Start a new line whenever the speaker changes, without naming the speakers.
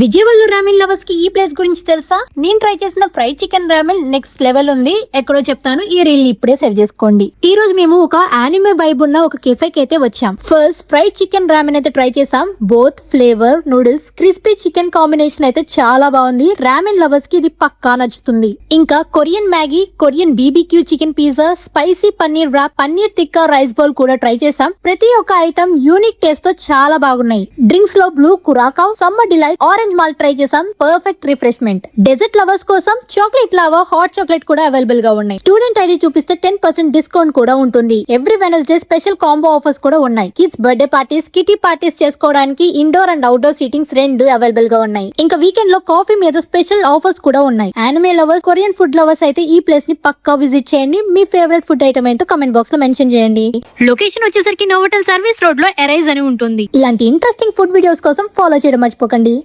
Vijayawada రామెన్ lovers కి ఈ place గురించి తెలుసా? నేను ట్రై చేసిన ఫ్రైడ్ చికెన్ రామెన్ నెక్స్ట్ లెవెల్ ఉంది. ఎక్కడో చెప్తాను, ఈ రీల్ ఇప్పుడే సేవ్ చేసుకోండి. ఈ రోజు మేము ఒక యానిమే వైబ్ ఉన్న ఒక కెఫేకి అయితే వచ్చాం. ఫస్ట్ ఫ్రైడ్ చికెన్ రామెన్ అయితే ట్రై చేసాం. Both flavour, noodles, crispy chicken combination అయితే చాలా బాగుంది. రామెన్ లవర్స్ కి ఇది పక్కా నచ్చుతుంది. ఇంకా Korean Maggi, Korean BBQ chicken pizza, spicy paneer wrap, paneer tikka rice bowl కూడా ట్రై చేసాం. ప్రతి ఒక్క ఐటమ్ యూనిక్ టేస్ట్ తో చాలా బాగున్నాయి. డ్రింక్స్ లో blue curacao, summer delight, orange malt try చేసాం. Perfect refreshment. డెజర్ట్ లవర్స్ కోసం చాక్లెట్ లావా, హాట్ చాక్లెట్ కూడా అవైలబుల్ గా ఉన్నాయి. స్టూడెంట్ ఐడి చూపిస్తే 10% డిస్కౌంట్ కూడా ఉంటుంది. Every Wednesday special combo offers కూడా ఉన్నాయి. Kids birthday parties, kitty parties చేసుకోవడానికి ఇండోర్ అండ్ అవుట్డోర్ సీటింగ్స్ రెండు అవైలబుల్ గా ఉన్నాయి. ఇంకా వీకెండ్ లో కాఫీ మీద స్పెషల్ ఆఫర్స్ కూడా ఉన్నాయి. Anime lovers, Korean food lovers అయితే ఈ ప్లేస్ ని పక్కా విజిట్ చేయండి. మీ ఫేవరెట్ ఫుడ్ ఐటమ్ ఏంటో కమెంట్ బాక్స్ లో మెన్షన్ చేయండి. లొకేషన్ వచ్చేసరికి నోవోటల్ సర్వీస్ రోడ్ లో ఎరైజ్ అని ఉంటుంది. ఇలాంటి ఇంట్రెస్టింగ్ ఫుడ్ వీడియోస్ కోసం ఫాలో చేయడం మర్చిపోకండి.